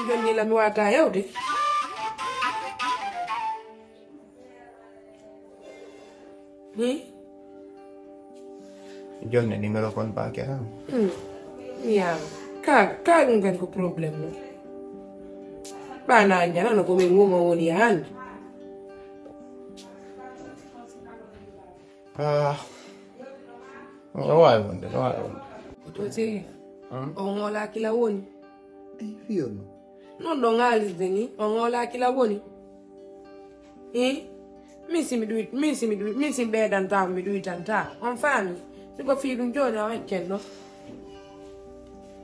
Jondi la mi wata yawde. Jonne numéro compte bancaire am. Ya, ka ngan ko problem no. Bana njana no ko be ngoma woni han. Why wonde? To se. Ongola kila woni. Fio no. No dongali zeni, ongola kila woni. Missing bed and town, we do it and town. On family. You go feel enjoy now, I can no.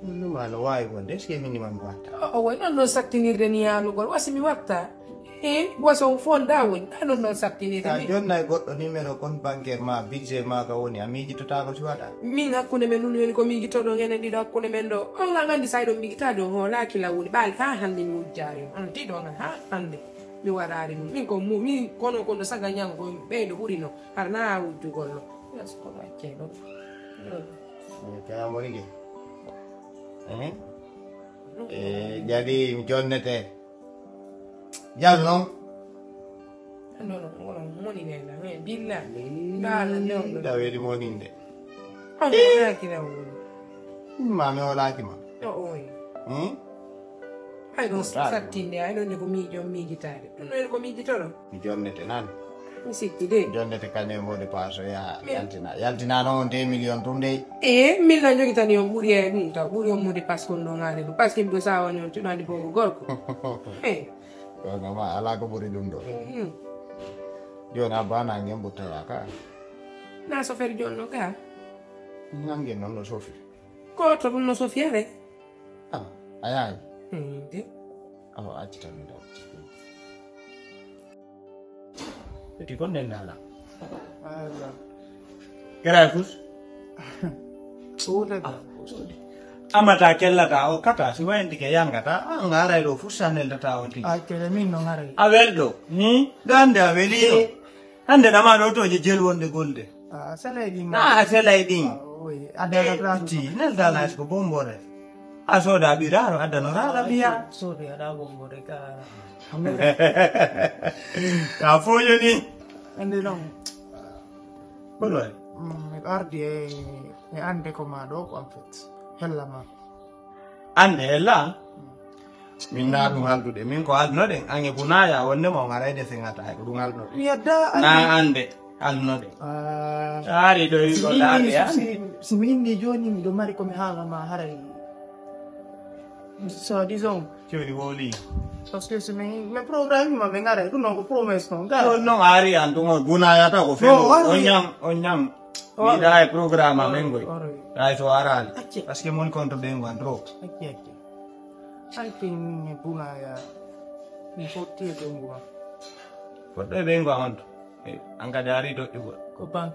No man, why wonde? Eske minimum wata. Oh, well, no something in the near look. What's me wata? Was on phone down. I don't know something in the John I got the numero compte bancaire ma budget ma ka woni amiji to tago chuada. Mina kune menu ko mi gito do ngene di do kune mendo. On la ngandi side mi gitado ho la kila woni bal ka handi mu jari. On ti do ha handi. Mi warari mi ko mu mi kono saga nyango be do burino arna uju gollo. Yes ko ma chelo. Kaya mo ige. Jadi John nete. Jal no. No, money nela. Billa. Dala no. Da vedi mo ninde. On la kila woni. Ma me ola ki ma. Oh, I don't start in there. I don't know me guitar. Don't know me guitar. John nete nan. Mi sikide. John nete kane mo de paso ya yaltina. Yaltina no 10 million tunde. Milla njogi tani on buri e nta buri on mudi pas kondo ngale do pas kimbo sawa nyon tuna di bogo gorko. Ko ngama ala ko buri dundo. Jona bana ngembo tayaka. Na so fer jonno ka. Nange non lo sofi. Ko to no so fiere. Ayai. Achita mi daw. Ti kon den nala. Kera fus. Amata kella ta o kata si wendi ke yanga ta ngara do fusanel ta o ti. Kele min no ngara. Aveldo. Dande avelino. Ande na ma do to je jel wonde golde. Sala di Na sala idin. Ada grati. Nel dala ko bombore. Aso da biraro ada no rara via. So de ada bombore ka. Ka foglio ni. Ande no. Quello è. Guardi e ande comando confet. Hella ma. Ande là. Minna dum haldude min ko alno de ange bunaya wonde mo ngara de singata ko dum alno. Mi ada Na ande alno de. Ari do ko dande ya. Si mi indi joni mi do mari come hala ma harai. So disons Chori woli. parce que se me programme ma vengare tu non ko promesso non No no ari antungo bunaya ta ko fe. Onyam. Mi dai programma mengo. Dai so aral. Parce que mon conto de ngandro. Anche in buna ya mi fotti e dongua. Ko de bengo amanto. Anga dari do digo. Ko bank.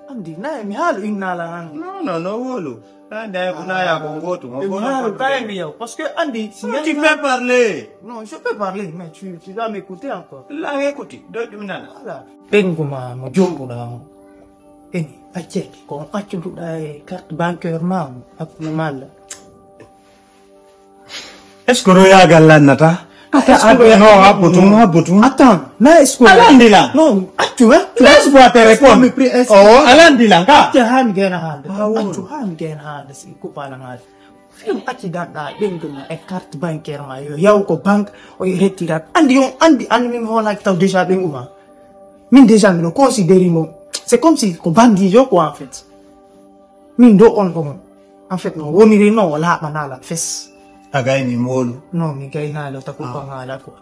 Andi na mi halu innala an. No wolu. Dai bunaya ko ngotu. Mi halu kai mi yo parce que Andi si Tu peux parler. non je peux parler mais tu dois m'écouter encore. La écoute. Do dimnana. Voilà. Bengo ma mo jombo na. Acek ko accu dai carte bancaire ma ak mal. Est-ce que Roya Galanata? Attends, Attends, mais est-ce que Alandila. Non, tu vois? Laisse-moi te répondre. Oh, Alandila. Jahan gena hal. Jahan gena hal si ko pala hal. Film ati data bengo e carte bancaire ma yo yaw ko banque o retirat. Andi mi vola que déjà bengo ma. Min déjà me considérer mo. C'est comme si ko bandi yo quoi en fait. Min do on ko. En fait non, woni re no la manala fes. Agay ni molu. No, mi kay halo ta ko pangala ko.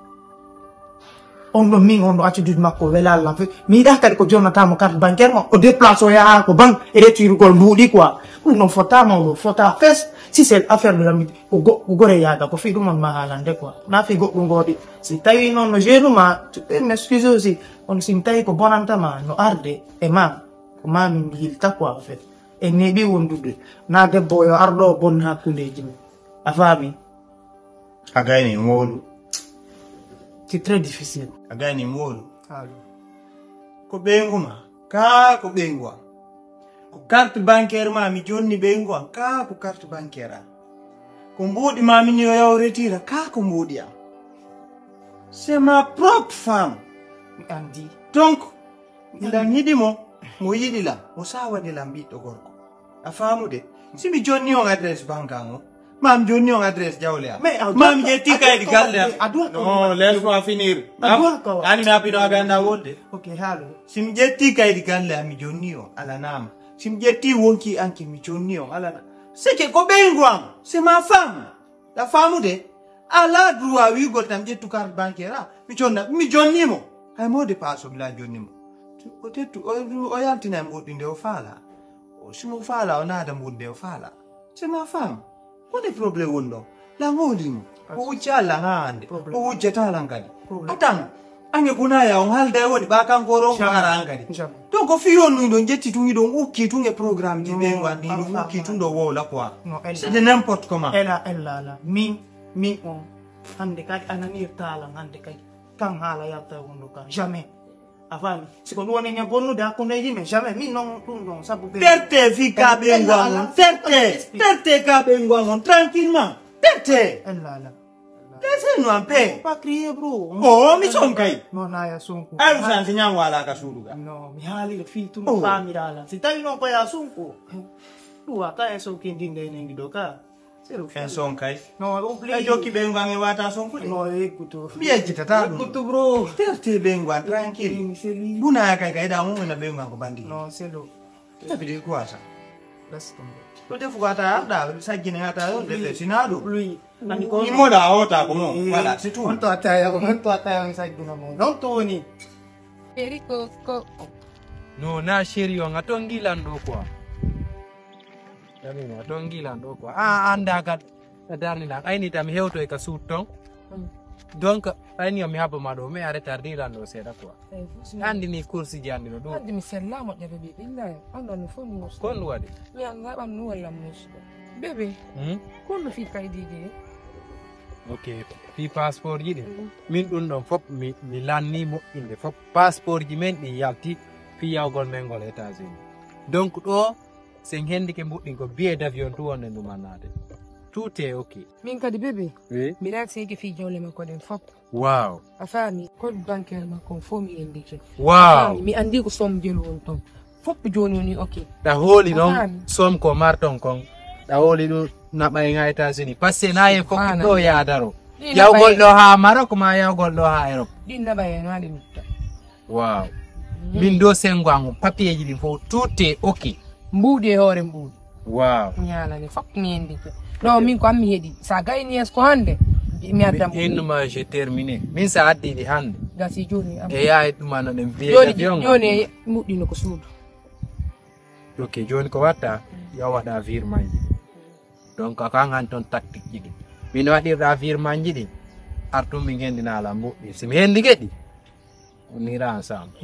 Ondo mi ondo ati dud makko wela la fe. Mi da kadi ko Jonathan mo carte bancaire mo o déplace o ya ko banque et retire ko mbudi quoi. Pour non fota mo fota fes. Si c'est affaire de la mi ko gore ya da ko fi dum ma halande quoi. Na fi go ngodi. Si tawi non no jeru ma tu peux m'excuser aussi. On simtai ko bonanta ma no arde e ma ko ma mi yilta quoi en fait. E ne bi wondude. Na debbo yo ardo bon hakkunde jimi. Afami. Agay ni molu. C'est très difficile. Agay ni molu. Allô. Ko benguma. Ka ko bengwa. Ko carte bancaire ma mi jonni bengwa. Ka ko carte bancaire. Kumbudi mami ni ya retira ka kumbudi ya. C'est ma propre femme. Andi. Donc, ila ngidimo mo yidila mo sawa de lambito gorko. Afamu de. Si mi jonni on adresse bankango. Mam jonni on adresse jawle. Mam je tika di galle. Non, laisse-moi finir. Ani na pino aganda wonde. Okay, hello. Sim je tika di galle mi jonni on ala nama. Sim je ti wonki anki mi jonni on ala. C'est que ko bengwam, c'est ma femme. La femme de ala droit wi gotam je tu carte bancaire. Mi jonni mo. Ay mo de passo bila jonni mo. Peut-être o yantina mo dinde o fala. O simo fala o nada mo de o fala. C'est ma femme. What est problème wondo? La ngolimo. O uchala ngande. O uchetala ngadi. Atang ange kuna ya on halda wodi baka ngoro ngara ngadi. Donc o fiyo ndo njeti tungi do uki tunge programme di bengwa di uki tundo wo la quoi. C'est de n'importe comment. Ela mi on hande kay anani tala hande kay kang hala yata wondo ka jamais. Avant, si on doit n'en bonno da qu'on ait dit mais jamais mi non ça peut Terte fika bengwa. Terte ka bengwa tranquillement. Terte. Ela. Laissez-nous en paix. Pas crier bro. Oh, mi son kai. Non na ya sonko. Ai usan sinyang wala ka suruga. No, mi hali fi tu no kamera la. Si tayo no pa ya sonko. Tu aka eso kinding de nengi doka. En son kai. No, oublie. Ai joki bengwa nge wata son kuli. No, écoute. Bien kitata. Écoute bro. Terte bengwa tranquille. Buna kai da mu na bengwa ko bandi. No, c'est l'eau. Tapi di kuasa. Laisse tomber. Kote fukata da sagine ata yo de sinado. Lui, Ni moda ota kono. Voilà, c'est tout. On to ataya inside duna mo. Non Tony. Eriko ko. No na sheri on atongila ndo kwa. Yami atongila ndo kwa. Anda kat adani la aini tam hewto e kasuto. Donc aini mi haba mado me are tardila ndo sera kwa. Andi ni kursi jandi no do. Andi mi sellamo jabe bebe illa ando no fonu mo. Kon wadi. Mi anga bam no wala mo. Bebe. Kono fi kay dije. Okay, fi passport yidi. Min dun don fop mi lanni mo inde fop passport ji men di yalti fi yawgol men gol États-Unis. Donc do sen hendi ke mbuddi ko billet d'avion to wonde dum manade. Tout est OK. Min kadi bebe. Oui. Mi raksi ke fi jawle ma ko den fop. Wow. Afami code bancaire ma conforme indike. Wow. Mi andi ko som jelo won ton. Fop joni ni OK. Da holi non som ko marton kon. Da holi do na bay nga États-Unis parce que na e fop do ya daro. Yawgol do ha Maroc ma yawgol do ha Europe. Dinda baye no adi mutta. Wow. Min do sengwango papier ji din fo tout est OK. Mbude hore mbude. Wow. Nyala ni fop ni indike. No min ko ammi hedi sa gayni es ko hande mi addam ma j'ai terminé min sa addi di hande gasi joni am e yaay duma no dem biye joni muddi no ko suudu OK joni ko watta ya wada virement ji donc aka ngan ton tactique ji min wadi da virement ji artum mi ngendina la mbuddi sim hendi gedi on ira ensemble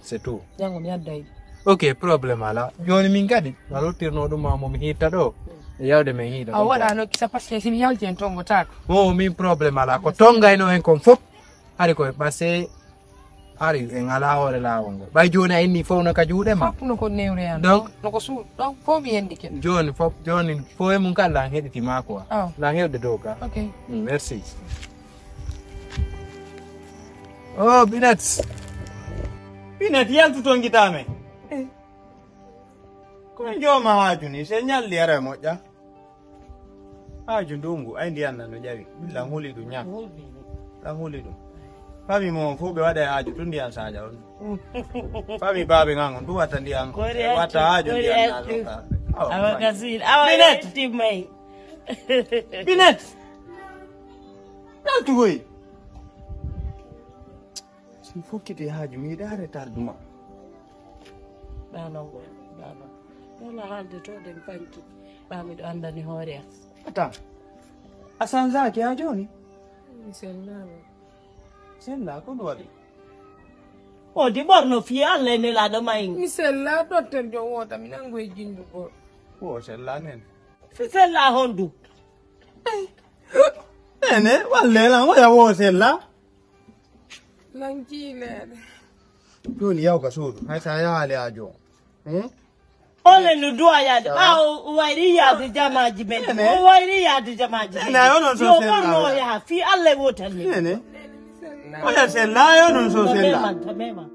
c'est tout jango mi addai OK problème ala joni min gadi walotirno dum mo mi hitta do yawde men hida a wada no kisa passe simi yalti en tongo tak min problème ala ko tonga ino en kon fop ari ko passe ari en ala hore la wongo bay joni inni fo no ka juude ma no ko newre yan donc no ko su donc fo mi endike joni fo e mun kala hediti ma ko la hewde doga OK merci oh Binet yaltu ton gitame. Ko joma wajuni se nyalli ara moja. Aju ndungu ai ndi anna no jawi. La nguli du nya. La nguli du. Fami mo fo be wada aju tundi an saja on. Fami babe ngango ndu wata ndi an. Wata aju ndi an. Awa kazil. Awa team mai. Binet. Naltu goy. Si fo kiti haju mi dare tarduma. Bana go. Bana. Wala hande to den fanki. Bami do andani hore. Ata. Asanza ki ajoni? Sella ko do wadi. O di borno fi alle ne la do mai. mi sella docteur jo wota mi nango e jindu ko Ko sella nen. Fi sella hondu. Ene walle la mo ya wo sella. lankile Dole yau ka so. Hai sa ya ale ajo. Ole no do ayade. Wairi ya de jamaji men. Wairi ya de jamaji. Na yo non so Yo sella. no ya fi alle wotan ni. Nene. Oya sella yo non so sella. Tamema.